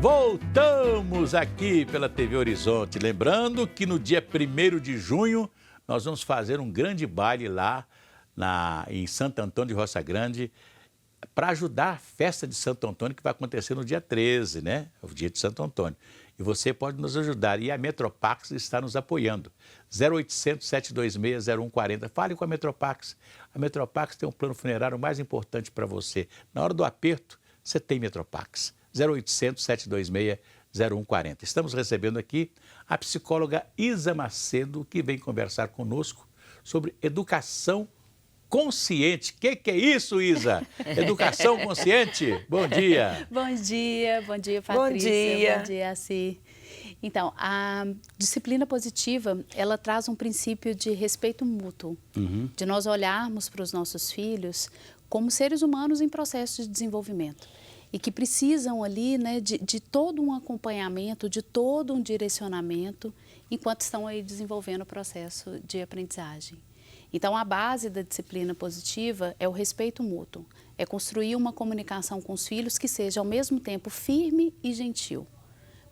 Voltamos aqui pela TV Horizonte. Lembrando que no dia 1º de junho nós vamos fazer um grande baile lá em Santo Antônio de Roça Grande para ajudar a festa de Santo Antônio que vai acontecer no dia 13, né? O dia de Santo Antônio. E você pode nos ajudar. E a Metropax está nos apoiando. 0800 726 0140. Fale com a Metropax. A Metropax tem um plano funerário mais importante para você. Na hora do aperto, você tem Metropax. 0800 726 0140. Estamos recebendo aqui a psicóloga Isa Macedo, que vem conversar conosco sobre educação consciente. O que é isso, Isa? Educação consciente? Bom dia. Bom dia, Patrícia. Bom dia. Bom dia, Assi. Então, a disciplina positiva, ela traz um princípio de respeito mútuo, de nós olharmos para os nossos filhos como seres humanos em processo de desenvolvimento e que precisam ali, né, de todo um acompanhamento, de todo um direcionamento enquanto estão aí desenvolvendo o processo de aprendizagem. Então, a base da disciplina positiva é o respeito mútuo, é construir uma comunicação com os filhos que seja ao mesmo tempo firme e gentil,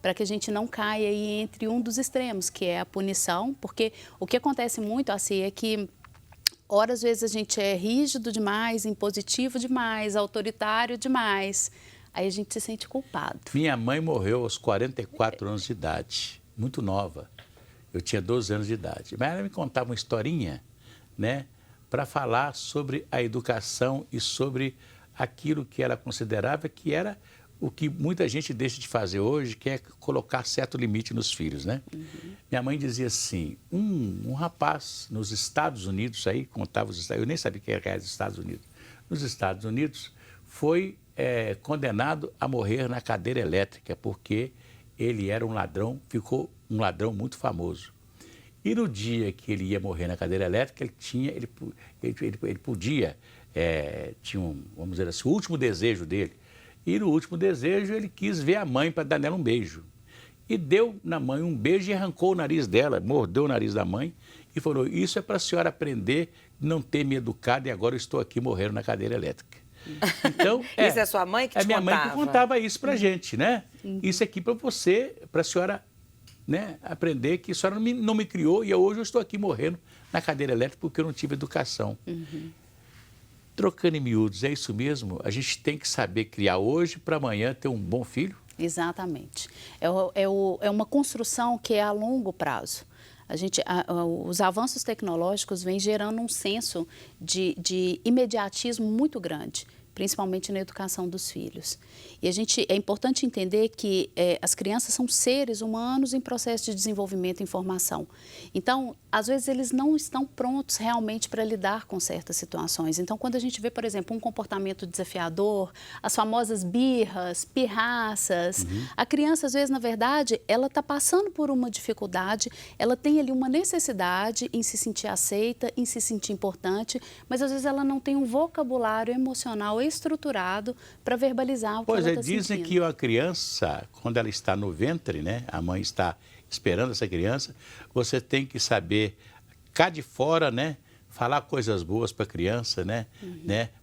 para que a gente não caia aí entre um dos extremos, que é a punição, porque o que acontece muito, assim, é que às vezes a gente é rígido demais, impositivo demais, autoritário demais, aí a gente se sente culpado. Minha mãe morreu aos 44 anos de idade, muito nova. Eu tinha 12 anos de idade, mas ela me contava uma historinha, né, para falar sobre a educação e sobre aquilo que ela considerava que era o que muita gente deixa de fazer hoje, que é colocar certo limite nos filhos, né? Minha mãe dizia assim, um rapaz nos Estados Unidos, aí contava os Estados Unidos, eu nem sabia que era os Estados Unidos, nos Estados Unidos foi condenado a morrer na cadeira elétrica, porque ele era um ladrão, ficou um ladrão muito famoso. E no dia que ele ia morrer na cadeira elétrica, ele podia, vamos dizer assim, o último desejo dele. E no último desejo ele quis ver a mãe para dar nela um beijo. E deu na mãe um beijo e arrancou o nariz dela, mordeu o nariz da mãe e falou, isso é para a senhora aprender, não ter me educado e agora eu estou aqui morrendo na cadeira elétrica. Então, isso é sua mãe que te contava? É minha mãe que contava isso para a gente, né? Isso aqui para você, para a senhora, né, aprender que a senhora não me criou e hoje eu estou aqui morrendo na cadeira elétrica porque eu não tive educação. Trocando em miúdos, é isso mesmo? A gente tem que saber criar hoje para amanhã ter um bom filho? Exatamente. É uma construção que é a longo prazo. Os avanços tecnológicos vêm gerando um senso de imediatismo muito grande, principalmente na educação dos filhos. E é importante entender que as crianças são seres humanos em processo de desenvolvimento e formação. Então, às vezes, eles não estão prontos realmente para lidar com certas situações. Então, quando a gente vê, por exemplo, um comportamento desafiador, as famosas birras, pirraças, a criança, às vezes, na verdade, ela está passando por uma dificuldade, ela tem ali uma necessidade em se sentir aceita, em se sentir importante, mas, às vezes, ela não tem um vocabulário emocional estruturado para verbalizar o que ela está sentindo. Dizem que a criança, quando ela está no ventre, né, a mãe está esperando essa criança, você tem que saber, cá de fora, né, falar coisas boas para a criança, né,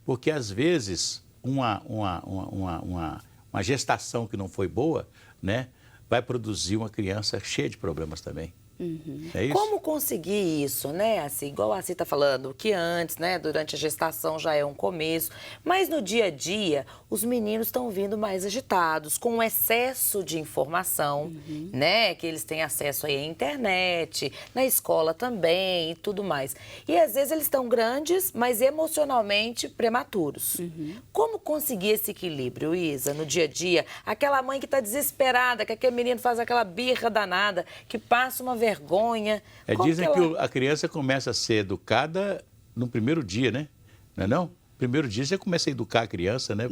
porque às vezes uma gestação que não foi boa, né, vai produzir uma criança cheia de problemas também. É isso? Como conseguir isso, né? Assim, igual a Assi está falando, que antes, né, durante a gestação já é um começo, mas no dia a dia os meninos estão vindo mais agitados, com um excesso de informação, né? Que eles têm acesso aí à internet, na escola também e tudo mais. E às vezes eles estão grandes, mas emocionalmente prematuros. Como conseguir esse equilíbrio, Isa, no dia a dia? Aquela mãe que está desesperada, que aquele menino faz aquela birra danada, que passa uma vergonha. Dizem que a criança começa a ser educada no primeiro dia, né? Não é não? Primeiro dia você começa a educar a criança, né?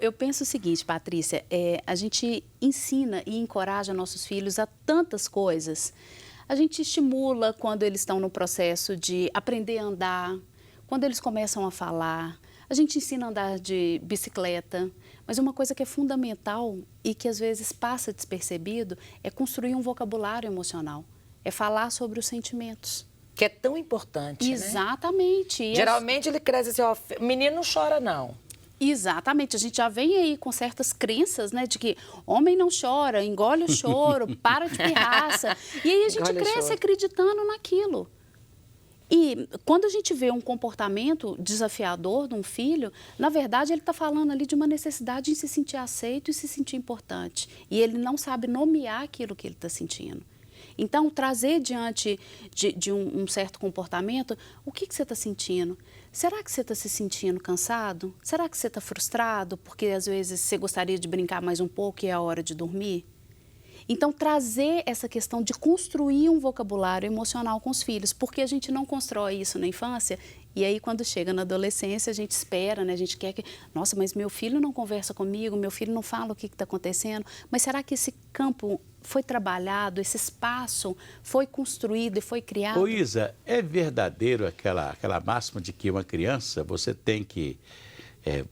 Eu penso o seguinte, Patrícia, a gente ensina e encoraja nossos filhos a tantas coisas. A gente estimula quando eles estão no processo de aprender a andar, quando eles começam a falar. A gente ensina a andar de bicicleta, mas uma coisa que é fundamental e que às vezes passa despercebido é construir um vocabulário emocional, é falar sobre os sentimentos. Que é tão importante, Exatamente. Né? Geralmente ele cresce assim, ó, menino não chora não. Exatamente, a gente já vem aí com certas crenças, né, de que homem não chora, engole o choro, para de pirraça. E aí a gente Engole o cresce choro. acreditando naquilo. E quando a gente vê um comportamento desafiador de um filho, na verdade ele está falando ali de uma necessidade de se sentir aceito e se sentir importante. E ele não sabe nomear aquilo que ele está sentindo. Então, trazer diante de um certo comportamento, o que você está sentindo? Será que você está se sentindo cansado? Será que você está frustrado porque às vezes você gostaria de brincar mais um pouco e é a hora de dormir? Então, trazer essa questão de construir um vocabulário emocional com os filhos, porque a gente não constrói isso na infância, e aí quando chega na adolescência a gente espera, né? A gente quer que, nossa, mas meu filho não conversa comigo, meu filho não fala o que está acontecendo, mas será que esse campo foi trabalhado, esse espaço foi construído e foi criado? Ô Isa, é verdadeiro aquela máxima de que uma criança, você tem que,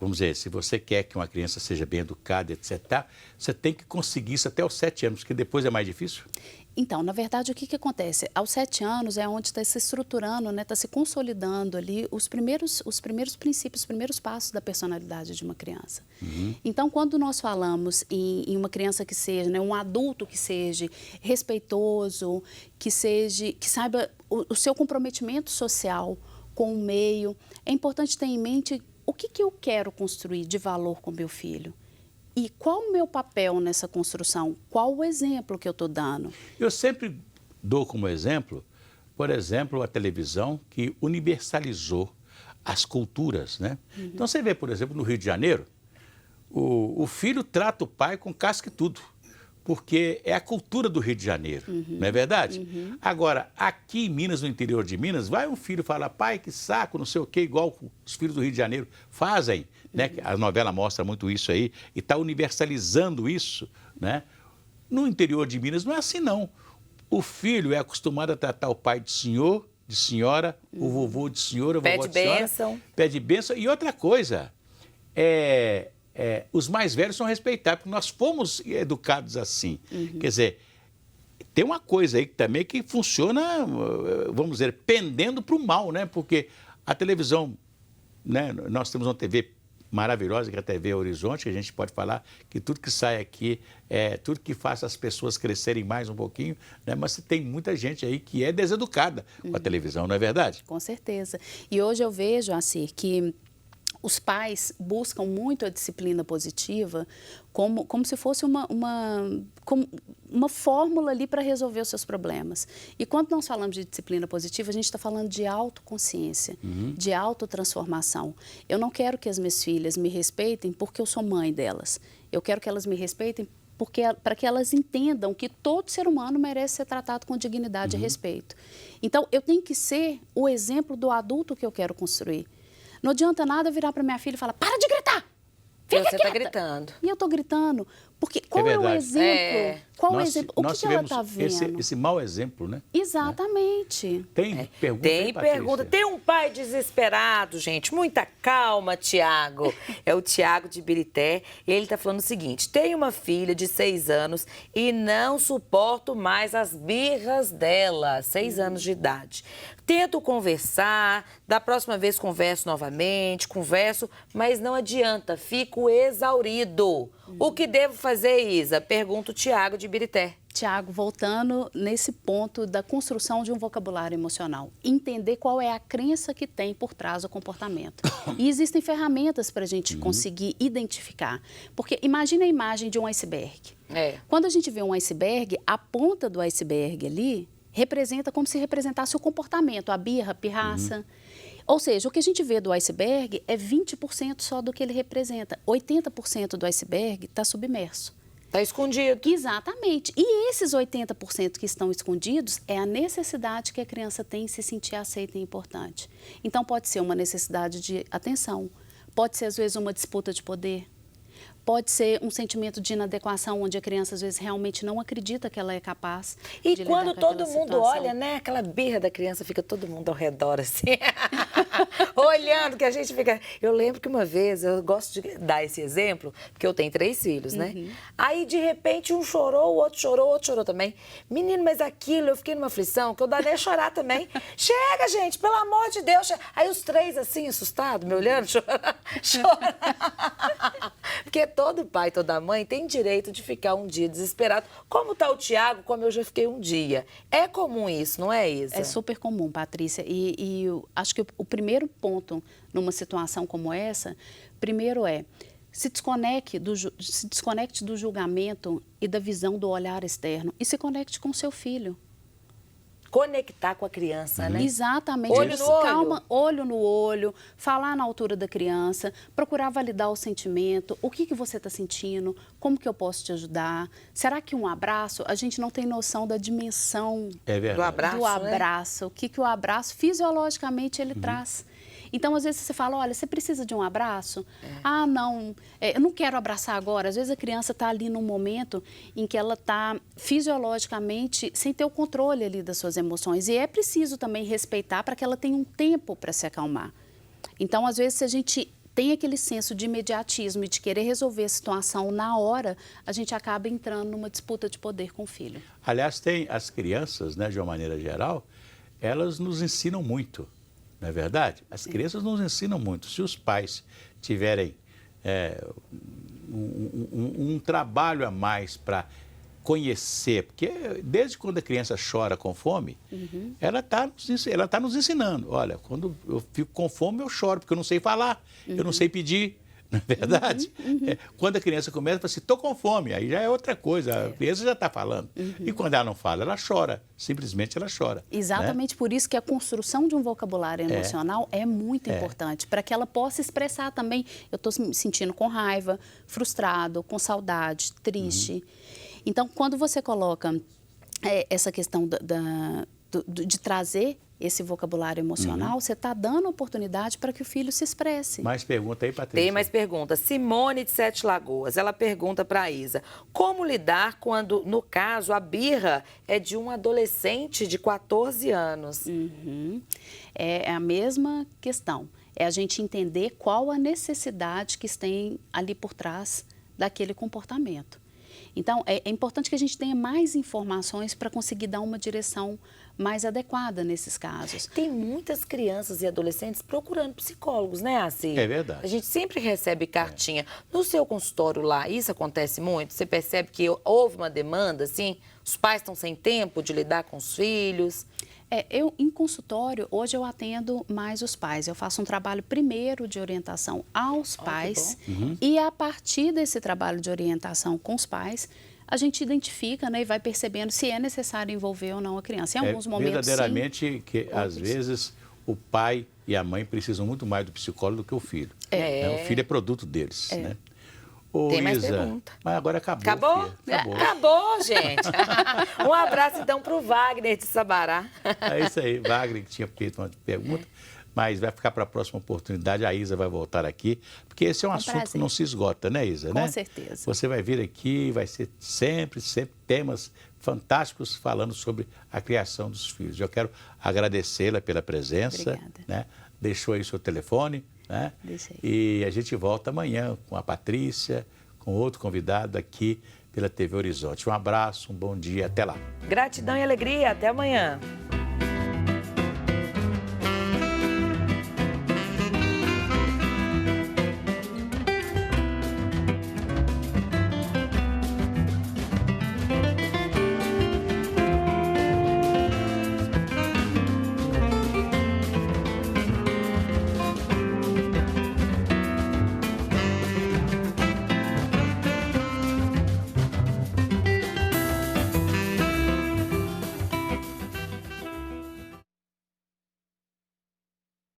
vamos dizer, se você quer que uma criança seja bem educada, etc., você tem que conseguir isso até os 7 anos, porque depois é mais difícil? Então, na verdade, o que acontece? Aos 7 anos é onde está se estruturando, né, está se consolidando ali os primeiros princípios, os primeiros passos da personalidade de uma criança. Então, quando nós falamos em uma criança que seja, né, um adulto que seja respeitoso, que saiba o seu comprometimento social com o meio, é importante ter em mente o que eu quero construir de valor com meu filho. E qual o meu papel nessa construção? Qual o exemplo que eu estou dando? Eu sempre dou como exemplo, por exemplo, a televisão que universalizou as culturas, né? Então você vê, por exemplo, no Rio de Janeiro, o filho trata o pai com casca e tudo, porque é a cultura do Rio de Janeiro, não é verdade? Agora, aqui em Minas, no interior de Minas, vai um filho falar, pai, que saco, não sei o quê, igual os filhos do Rio de Janeiro fazem, né? A novela mostra muito isso aí e está universalizando isso, né? No interior de Minas não é assim, não. O filho é acostumado a tratar o pai de senhor, de senhora, o vovô de senhora, a vovó de senhora. Pede bênção. Pede bênção. E outra coisa, os mais velhos são respeitados, porque nós fomos educados assim. Quer dizer, tem uma coisa aí também que funciona, vamos dizer, pendendo para o mal, né? Porque a televisão, né? Nós temos uma TV maravilhosa, que é a TV Horizonte, que a gente pode falar que tudo que sai aqui, tudo que faça as pessoas crescerem mais um pouquinho, né? Mas tem muita gente aí que é deseducada com a televisão, não é verdade? Com certeza. E hoje eu vejo, Assir, que os pais buscam muito a disciplina positiva como se fosse uma fórmula ali para resolver os seus problemas. E quando nós falamos de disciplina positiva, a gente está falando de autoconsciência, de autotransformação. Eu não quero que as minhas filhas me respeitem porque eu sou mãe delas. Eu quero que elas me respeitem para que elas entendam que todo ser humano merece ser tratado com dignidade e respeito. Então, eu tenho que ser o exemplo do adulto que eu quero construir. Não adianta nada virar para minha filha e falar, para de gritar! Fica Você está quieta! gritando. E eu estou gritando. Porque qual é o verdade. exemplo? Qual o exemplo? O Nós que ela tivemos está vendo? esse mau exemplo, né? Exatamente. Tem pergunta Tem aí, Patrícia? pergunta. Tem um pai desesperado, gente. Muita calma, Tiago. É o Tiago de Birité. Ele está falando o seguinte. Tenho uma filha de 6 anos e não suporto mais as birras dela. 6 anos de idade. Tento conversar, da próxima vez converso novamente, mas não adianta, fico exaurido. O que devo fazer, Isa? Pergunta o Tiago de Birité. Tiago, voltando nesse ponto da construção de um vocabulário emocional, entender qual é a crença que tem por trás do comportamento. E existem ferramentas para a gente conseguir identificar. Porque imagina a imagem de um iceberg. Quando a gente vê um iceberg, a ponta do iceberg ali representa como se representasse o comportamento, a birra, a pirraça. Ou seja, o que a gente vê do iceberg é 20% só do que ele representa. 80% do iceberg está submerso. Está escondido. Exatamente. E esses 80% que estão escondidos é a necessidade que a criança tem em se sentir aceita e importante. Então, pode ser uma necessidade de atenção, pode ser, às vezes, uma disputa de poder, Pode ser um sentimento de inadequação, onde a criança às vezes realmente não acredita que ela é capaz E de quando lidar com aquela todo mundo situação. olha, né? Aquela birra da criança, fica todo mundo ao redor assim, olhando, que a gente fica... Eu lembro que uma vez, eu gosto de dar esse exemplo, porque eu tenho 3 filhos, né? Aí, de repente, um chorou, o outro chorou também. Menino, mas aquilo, eu fiquei numa aflição, que eu daria a chorar também. Chega, gente, pelo amor de Deus. Aí os 3, assim, assustados, me olhando, chorando. Porque todo pai, toda mãe tem direito de ficar um dia desesperado. Como tá o Tiago, como eu já fiquei um dia. É comum isso, não é, Isa? É super comum, Patrícia. E eu acho que o primeiro ponto numa situação como essa, primeiro se desconecte do julgamento e da visão do olhar externo e se conecte com o seu filho. Conectar com a criança, né? Exatamente. Olho no olho. Calma, olho no olho, falar na altura da criança, procurar validar o sentimento, o que você está sentindo, como que eu posso te ajudar. Será que um abraço, a gente não tem noção da dimensão Do abraço, do abraço, o que o abraço fisiologicamente ele traz. Então, às vezes, você fala, olha, você precisa de um abraço? Ah, não, eu não quero abraçar agora. Às vezes, a criança está ali num momento em que ela está fisiologicamente sem ter o controle ali das suas emoções. E é preciso também respeitar para que ela tenha um tempo para se acalmar. Então, às vezes, se a gente tem aquele senso de imediatismo e de querer resolver a situação na hora, a gente acaba entrando numa disputa de poder com o filho. Aliás, tem as crianças, né, de uma maneira geral, elas nos ensinam muito. Não é verdade? As crianças nos ensinam muito. Se os pais tiverem um trabalho a mais para conhecer, porque desde quando a criança chora com fome, ela está nos ensinando. Olha, quando eu fico com fome, eu choro, porque eu não sei falar, eu não sei pedir. Não é verdade? Quando a criança começa, fala assim, estou com fome, aí já é outra coisa, a criança já está falando. E quando ela não fala, ela chora, simplesmente ela chora. Exatamente, né? por isso que a construção de um vocabulário emocional é muito importante, para que ela possa expressar também, eu estou me sentindo com raiva, frustrado, com saudade, triste. Então, quando você coloca essa questão de trazer esse vocabulário emocional, você está dando oportunidade para que o filho se expresse. Mais pergunta aí, Patrícia. Tem mais perguntas. Simone de Sete Lagoas, ela pergunta para a Isa, como lidar quando, no caso, a birra é de um adolescente de 14 anos? É a mesma questão. É a gente entender qual a necessidade que tem ali por trás daquele comportamento. Então, é importante que a gente tenha mais informações para conseguir dar uma direção mais adequada nesses casos. Tem muitas crianças e adolescentes procurando psicólogos, né, Assi? É verdade. A gente sempre recebe cartinha. No seu consultório lá, isso acontece muito? Você percebe que houve uma demanda, assim? Os pais estão sem tempo de lidar com os filhos? Eu, em consultório, hoje eu atendo mais os pais. Eu faço um trabalho primeiro de orientação aos pais e a partir desse trabalho de orientação com os pais, a gente identifica, né, e vai percebendo se é necessário envolver ou não a criança. Em alguns momentos, verdadeiramente sim, que às vezes o pai e a mãe precisam muito mais do psicólogo do que o filho. Né? O filho é produto deles, né? Ô, Tem mais Isa, pergunta. Mas agora acabou. Acabou? Filha. Acabou. Acabou, gente. Um abraço, então, para o Wagner de Sabará. É isso aí, Wagner, que tinha feito uma pergunta, mas vai ficar para a próxima oportunidade. A Isa vai voltar aqui, porque esse é um assunto prazer. que não se esgota, né, Isa? Com certeza. Você vai vir aqui, vai ser sempre temas fantásticos falando sobre a criação dos filhos. Eu quero agradecê-la pela presença. Obrigada. Né? Deixou aí o seu telefone. Né? Deixei. E a gente volta amanhã com a Patrícia, com outro convidado aqui pela TV Horizonte. Um abraço, um bom dia, até lá. Gratidão e alegria. Até amanhã.